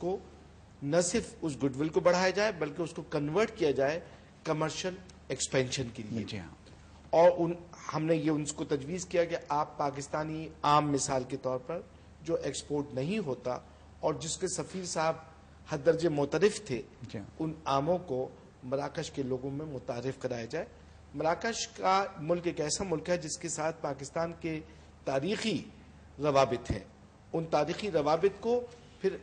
کو نہ صرف اس گڈ ول کو بڑھایا جائے بلکہ اس کو کنورٹ کیا جائے کمرشل ایکسپینشن کے لیے. اور ہم نے یہ ان کو تجویز کیا کہ آپ پاکستانی عام مثال کے طور پر جو ایکسپورٹ نہیں ہوتا اور جس کے سفیر صاحب حد درجے معترف تھے ان آموں کو مراکش کے لوگوں میں متعارف کرایا جائے. مراکش کا ملک ایک ایسا ملک ہے جس کے ساتھ پاکستان کے تاریخی روابط ہیں. ان تاریخی روابط کو پھر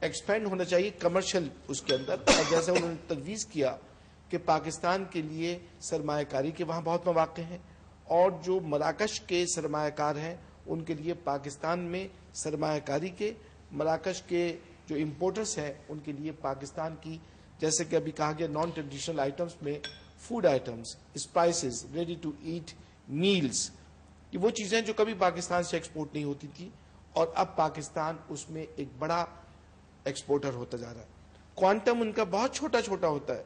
ایکسپینڈ ہونا چاہیے کمرشل اس کے اندر. اور جیسا انہوں نے تجویز کیا کہ پاکستان کے لیے سرمایہ کاری کے وہاں بہت مواقع ہیں اور جو مراکش کے سرمایہ کار ہیں ان کے لیے پاکستان میں سرمایہ کاری کے، مراکش کے جو امپورٹرز ہیں ان کے لیے پاکستان کی، جیسے کہ ابھی کہا گیا نان ٹریڈیشنل آئٹمز میں food items, spices, ready to eat meals, یہ وہ چیزیں جو کبھی پاکستان سے ایکسپورٹ نہیں ہوتی تھی اور اب پاکستان اس میں ایک بڑا ایکسپورٹر ہوتا جا رہا ہے. کوانٹم ان کا بہت چھوٹا چھوٹا ہوتا ہے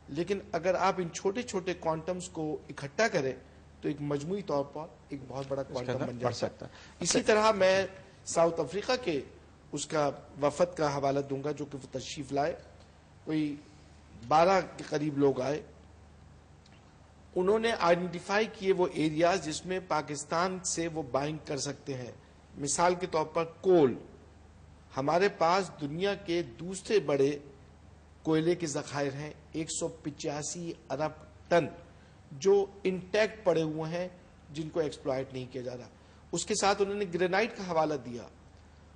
لیکن اگر آپ ان چھوٹے چھوٹے کوانٹمز کو اکٹھا کریں تو ایک مجموعی طور پر ایک بہت بڑا کوانٹم بن جاتا ہے. اسی طرح میں ساؤتھ افریقہ کے اس کا وفد کا حوالہ دوں گا جو کہ وہ تشریف لائے، کوئی 12 کے قریب لوگ آئے. انہوں نے آئیڈینٹیفائی کیے وہ ایریاز جس میں پاکستان سے وہ بائنگ کر سکتے ہیں. مثال کے طور پر کول، ہمارے پاس دنیا کے دوسرے بڑے کوئلے کے ذخائر ہیں 185 ارب ٹن جو انٹیکٹ پڑے ہوئے ہیں جن کو ایکسپلائٹ نہیں کیا جا رہا. اس کے ساتھ انہوں نے گرینائٹ کا حوالہ دیا.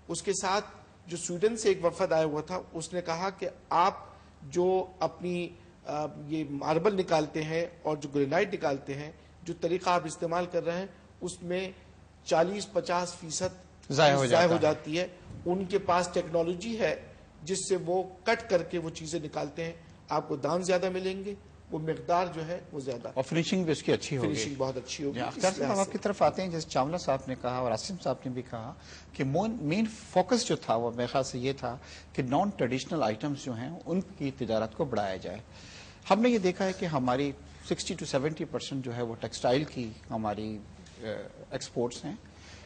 اس کے ساتھ جو سویڈن سے ایک وفد آیا ہوا تھا اس نے کہا کہ آپ جو اپنی یہ ماربل نکالتے ہیں اور جو گرینائٹ نکالتے ہیں، جو طریقہ آپ استعمال کر رہے ہیں اس میں 40-50% ضائع ہو جاتی ہے. ان کے پاس ٹیکنالوجی ہے جس سے وہ کٹ کر کے وہ چیزیں نکالتے ہیں، آپ کو دام زیادہ ملیں گے، وہ مقدار جو ہے وہ زیادہ، اور فنیشنگ بھی اس کی اچھی ہوگی، فنیشنگ بہت اچھی ہوگی. اختر صاحب آپ کی طرف آتے ہیں، جیسے چاولہ صاحب نے کہا اور عاصم صاحب نے بھی کہا کہ مین فوکس جو تھا وہ میرے خیال سے یہ تھا کہ نان ٹریڈیشنل آئٹمز جو ہیں ان کی تجارت کو بڑھایا جائے. ہم نے یہ دیکھا ہے کہ ہماری 60 to 70% جو ہے وہ ٹیکسٹائل کی ہماری ایکسپورٹس ہیں.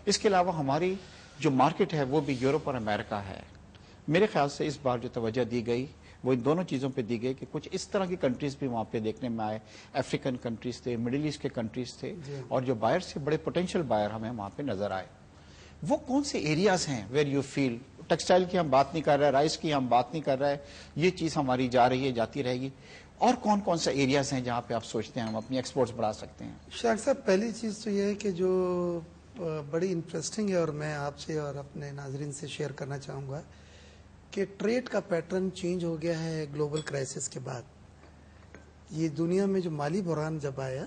اس کے علاوہ ہماری جو مارکیٹ ہے وہ بھی یورپ اور امریکہ ہے. میرے خیال سے اس بار جو توجہ دی گئی وہ ان دونوں چیزوں پہ دی گئی کہ کچھ اس طرح کی کنٹریز بھی وہاں پہ دیکھنے میں آئے. افریقن کنٹریز تھے، مڈل ایسٹ کے کنٹریز تھے اور جو بائر سے بڑے پوٹینشیل بائر ہمیں وہاں پہ نظر آئے. وہ کون سے ایریاز ہیں ویئر یو فیل، ٹیکسٹائل کی ہم بات نہیں کر رہے، رائس کی ہم بات نہیں کر رہے، یہ چیز ہماری جا رہی ہے، جاتی رہے گی، اور کون کون سے ایریاز ہیں جہاں پہ آپ سوچتے ہیں ہم اپنی ایکسپورٹس بڑھا سکتے ہیں؟ شاہد صاحب، پہلی چیز تو یہ ہے کہ جو بڑی انٹرسٹنگ ہے اور میں آپ سے اور اپنے ناظرین سے شیئر کرنا چاہوں گا کہ ٹریڈ کا پیٹرن چینج ہو گیا ہے گلوبل کرائسس کے بعد. یہ دنیا میں جو مالی بحران جب آیا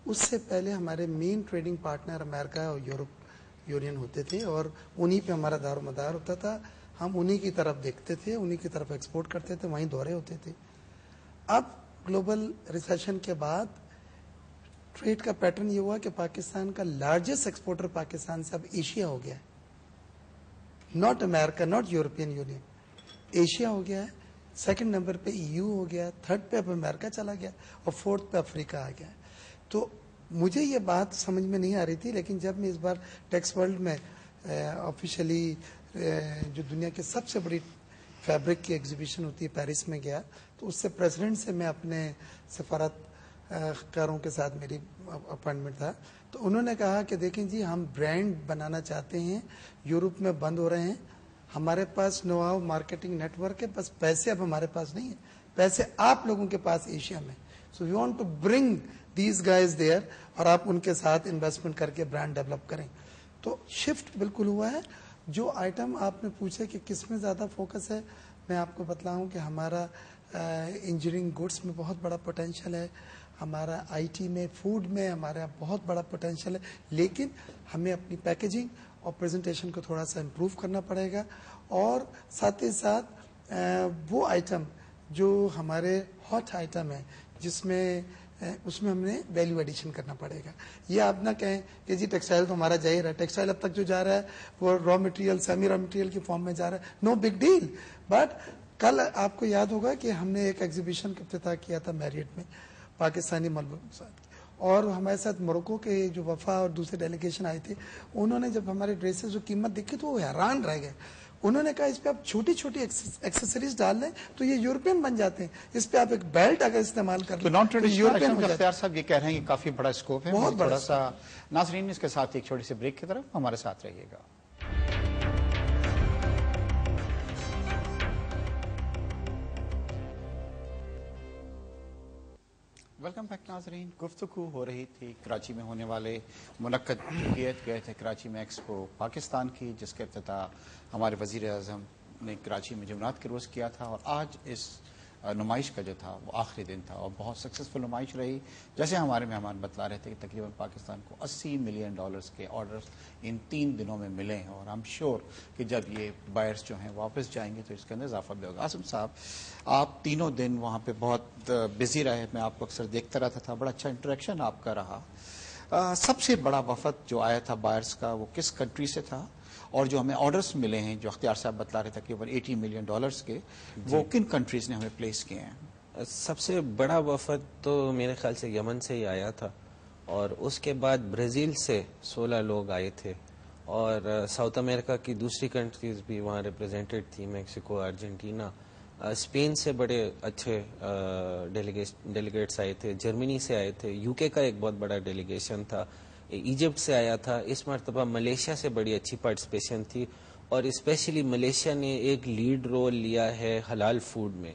اس سے پہلے ہمارے مین ٹریڈنگ پارٹنر امریکہ اور یورپ یونین ہوتے تھے اور انہی پہ ہمارا دار و مدار ہوتا تھا. ہم انہی کی طرف دیکھتے تھے، انہی کی طرف ایکسپورٹ کرتے تھے، وہیں دورے ہوتے تھے. اب گلوبل ریسیشن کے بعد ٹریڈ کا پیٹرن یہ ہوا کہ پاکستان کا لارجسٹ ایکسپورٹر پاکستان سے اب ایشیا ہو گیا ہے. ناٹ امریکہ، ناٹ یورپین یونین، ایشیا ہو گیا ہے. سیکنڈ نمبر پہ EU ہو گیا، تھرڈ پہ اب امریکہ چلا گیا اور فورتھ پہ افریقہ آ گیا. تو مجھے یہ بات سمجھ میں نہیں آ رہی تھی، لیکن جب میں اس بار ٹیکس ورلڈ میں آفیشلی جو دنیا کی سب سے بڑی فیبرک کی ایگزیبیشن ہوتی ہے پیرس میں گیا تو اس سے پریزیڈنٹ سے میں اپنے سفارت کاروں کے ساتھ میری اپائنٹمنٹ تھا تو انہوں نے کہا کہ دیکھیں جی ہم برانڈ بنانا چاہتے ہیں، یورپ میں بند ہو رہے ہیں، ہمارے پاس know how marketing network ہے، بس پیسے اب ہمارے پاس نہیں ہیں، پیسے آپ لوگوں کے پاس ایشیا میں. So we want to bring these guys there اور آپ ان کے ساتھ انویسٹمنٹ کر کے برانڈ ڈیولپ کریں. تو شفٹ بالکل ہوا ہے. جو آئٹم آپ نے پوچھے کہ کس میں زیادہ فوکس ہے، میں آپ کو بتلاؤں کہ ہمارا انجینئرنگ گڈس میں بہت بڑا پوٹینشیل ہے، ہمارا IT میں، فوڈ میں ہمارا بہت بڑا پوٹینشیل ہے، لیکن ہمیں اپنی پیکیجنگ اور پریزنٹیشن کو تھوڑا سا امپروو کرنا پڑے گا اور ساتھ ہی ساتھ وہ آئٹم جو ہمارے ہاٹ آئٹم ہیں جس میں اس میں ہم نے ویلیو ایڈیشن کرنا پڑے گا. یہ آپ نہ کہیں کہ جی ٹیکسٹائل تو ہمارا جا ہی رہا ہے، ٹیکسٹائل اب تک جو جا رہا ہے وہ raw material, semi raw material کی فارم میں جا رہا ہے، نو بگ ڈیل. بٹ کل آپ کو یاد ہوگا کہ ہم نے ایک ایگزیبیشن کا افتتاح کیا تھا میریٹ میں پاکستانی ملبوسات کی، اور ہمارے ساتھ موروکو کے جو وفا اور دوسرے ڈیلیگیشن آئے تھے، انہوں نے جب ہمارے ڈریسز جو قیمت دیکھی تو وہ حیران رہ گئے. انہوں نے کہا اس پہ آپ چھوٹی چھوٹی ایکسیسریز ڈال لیں تو یہ یورپین بن جاتے ہیں. اس پہ آپ ایک بیلٹ اگر استعمال کر تو لیں نان ٹریڈیشنل جاتے اختیار صاحب یہ کہہ رہے ہیں کہ کافی بڑا اسکوپ ہے. بہت بڑا تھوڑا سا ناظرین اس کے ساتھ ایک چھوٹی سی بریک کی طرف ہمارے ساتھ رہیے گا. ویلکم بیک ناظرین. گفتگو ہو رہی تھی کراچی میں ہونے والے منعقد گئے تھے کراچی میں ایکسپو پاکستان کی، جس کا افتتاح ہمارے وزیر اعظم نے کراچی میں جمعرات کے روز کیا تھا، اور آج اس نمائش کا جو تھا وہ آخری دن تھا اور بہت سکسیسفل نمائش رہی. جیسے ہمارے مہمان بتلا رہے تھے کہ تقریباً پاکستان کو $80 ملین کے آرڈرز ان 3 دنوں میں ملے ہیں، اور ہم شیور کہ جب یہ بائرز جو ہیں واپس جائیں گے تو اس کے اندر اضافہ بھی ہوگا. عاصم صاحب، آپ تینوں دن وہاں پہ بہت بزی رہے، میں آپ کو اکثر دیکھتا رہتا تھا، بڑا اچھا انٹریکشن آپ کا رہا. سب سے بڑا وفد جو آیا تھا بائرز کا وہ کس کنٹری سے تھا، اور جو ہمیں آرڈرز ملے ہیں جو اختیار صاحب بتلا رہے تھے تقریباً $80 ملین کے، وہ کن کنٹریز نے ہمیں پلیس کیے ہیں؟ سب سے بڑا وفد تو میرے خیال سے یمن سے ہی آیا تھا، اور اس کے بعد برازیل سے 16 لوگ آئے تھے، اور ساؤتھ امریکہ کی دوسری کنٹریز بھی وہاں ریپرزینٹڈ تھی، میکسیکو، ارجنٹینا. اسپین سے بڑے اچھے ڈیلیگیٹس آئے تھے، جرمنی سے آئے تھے، یو کے کا ایک بہت بڑا ڈیلیگیشن تھا، ایجپٹ سے آیا تھا. اس مرتبہ ملیشیا سے بڑی اچھی پارٹیسپیشن تھی، اور اسپیشلی ملیشیا نے ایک لیڈ رول لیا ہے حلال فوڈ میں.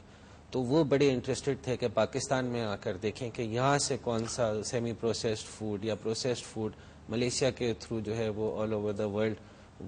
تو وہ بڑے انٹرسٹڈ تھے کہ پاکستان میں آ کر دیکھیں کہ یہاں سے کون سا سیمی پروسیسڈ فوڈ یا پروسیسڈ فوڈ ملیشیا کے تھرو جو ہے وہ آل اوور دا ورلڈ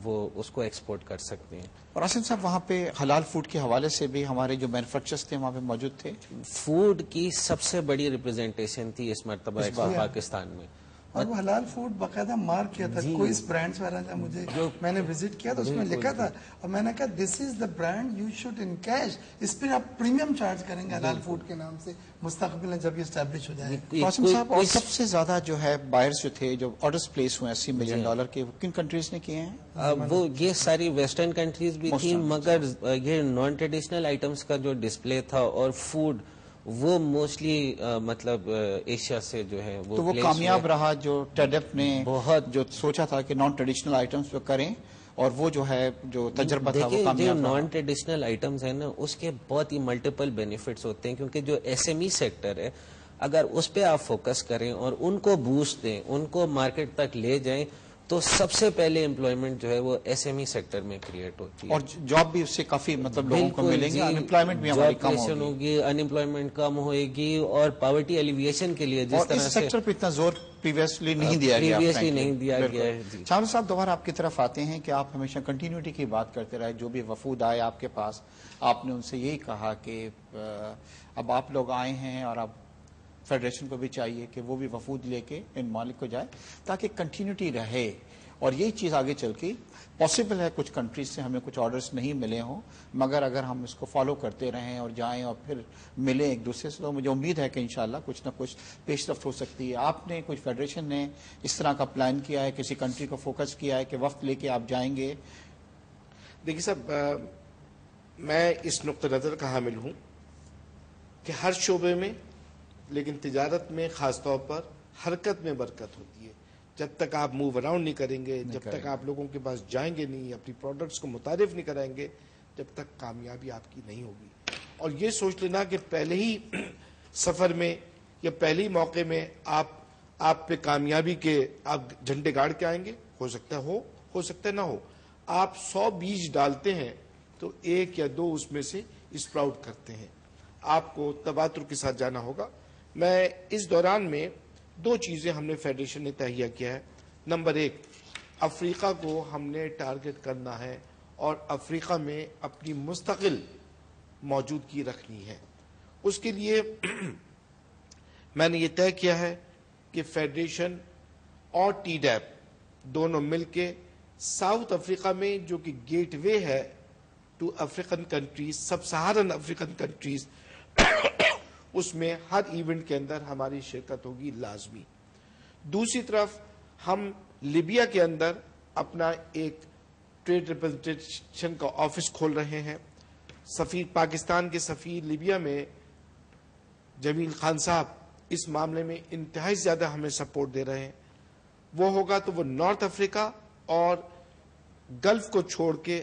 وہ اس کو ایکسپورٹ کر سکتے ہیں. اور آصم صاحب، وہاں پہ حلال فوڈ کے حوالے سے بھی ہمارے جو مینوفیکچررز تھے وہاں پہ موجود تھے. فوڈ کی سب سے بڑی ریپرزینٹیشن تھی اس مرتبہ ایکسپو پاکستان میں، اور وہ حلال فوڈ باقاعدہ مارک کیا تھا. کوئی اس برانڈس والا تھا، مجھے میں نے وزٹ کیا تو اس میں لکھا تھا، اور میں نے کہا this is the brand you should encash. اس پہ آپ پریمیم چارج کریں گے حلال فوڈ کے نام سے مستقبل میں جب یہ اسٹیبلش ہو جائے. قاسم صاحب، اور سب سے زیادہ جو ہے بائرز جو تھے جو آرڈرز پلیس ہوئے $80 ملین کے، وہ کن کنٹریز نے کیے ہیں؟ وہ یہ ساری ویسٹرن کنٹریز بھی تھیں، مگر یہ نان ٹریڈیشنل آئٹمس کا جو ڈسپلے تھا اور فوڈ وہ موسٹلی مطلب ایشیا سے جو ہے تو وہ کامیاب رہا. جو ٹیڈپ نے بہت جو سوچا تھا کہ نان ٹریڈیشنل آئٹمس پہ کریں، اور وہ جو ہے جو تجربہ تھا وہ کامیاب رہا. نان ٹریڈیشنل آئٹمس ہیں نا، اس کے بہت ہی ملٹیپل بینیفٹس ہوتے ہیں، کیونکہ جو ایس ایم ای سیکٹر ہے اگر اس پہ آپ فوکس کریں اور ان کو بوسٹ دیں، ان کو مارکیٹ تک لے جائیں، تو سب سے پہلے امپلائمنٹ جو ہے وہ ایس ایم ای سیکٹر میں کریٹ ہوتی ہے، اور جاب بھی اس سے کافی مطلب لوگوں کو ملیں گے. انمپلائمنٹ بھی ہماری کم ہوگی، انمپلائمنٹ کم ہوئے گی، اور پاورٹی ایلیویشن کے لیے جس طرح سے اس سیکٹر پہ اتنا زور پریویسلی نہیں دیا گیا ہے. چاول صاحب، دوبارہ آپ کی طرف آتے ہیں کہ آپ ہمیشہ کنٹینیوٹی کی بات کرتے رہے. جو بھی وفود آئے آپ کے پاس، آپ نے ان سے یہی کہا کہ اب آپ لوگ آئے ہیں اور اب فیڈریشن کو بھی چاہیے کہ وہ بھی وفود لے کے ان مالک کو جائے تاکہ کنٹینیوٹی رہے. اور یہی چیز آگے چل کے پاسبل ہے. کچھ کنٹریز سے ہمیں کچھ آرڈرز نہیں ملے ہوں، مگر اگر ہم اس کو فالو کرتے رہیں اور جائیں اور پھر ملیں ایک دوسرے سے، تو مجھے امید ہے کہ انشاءاللہ کچھ نہ کچھ پیش رفت ہو سکتی ہے. آپ نے کچھ فیڈریشن نے اس طرح کا پلان کیا ہے، کسی کنٹری کو فوکس کیا ہے کہ وفد لے کے آپ جائیں گے؟ دیکھیے صاحب، میں اس نقطہ نظر کا حامل ہوں کہ ہر شعبے میں، لیکن تجارت میں خاص طور پر حرکت میں برکت ہوتی ہے. جب تک آپ موو اراؤنڈ نہیں کریں گے، جب تک آپ لوگوں کے پاس جائیں گے نہیں، اپنی پروڈکٹس کو متعارف نہیں کرائیں گے، جب تک کامیابی آپ کی نہیں ہوگی. اور یہ سوچ لینا کہ پہلے ہی سفر میں یا پہلے ہی موقع میں آپ پہ کامیابی کے آپ جھنڈے گاڑ کے آئیں گے، ہو سکتا ہے نہ ہو. آپ 100 بیج ڈالتے ہیں تو 1 یا 2 اس میں سے اسپراؤٹ کرتے ہیں. آپ کو تباتر کے ساتھ جانا ہوگا. میں اس دوران میں 2 چیزیں ہم نے فیڈریشن نے تہیہ کیا ہے. نمبر 1، افریقہ کو ہم نے ٹارگٹ کرنا ہے اور افریقہ میں اپنی مستقل موجودگی رکھنی ہے. اس کے لیے میں نے یہ طے کیا ہے کہ فیڈریشن اور ٹی ڈیپ دونوں مل کے ساؤتھ افریقہ میں، جو کہ گیٹ وے ہے to African countries, sub Saharan African countries, اس میں ہر ایونٹ کے اندر ہماری شرکت ہوگی لازمی. دوسری طرف ہم لیبیا کے اندر اپنا ایک ٹریڈ ریپرزنٹیشن کا آفس کھول رہے ہیں. پاکستان کے سفیر لیبیا میں جمیل خان صاحب اس معاملے میں انتہائی زیادہ ہمیں سپورٹ دے رہے ہیں. وہ ہوگا تو وہ نارتھ افریقہ اور گلف کو چھوڑ کے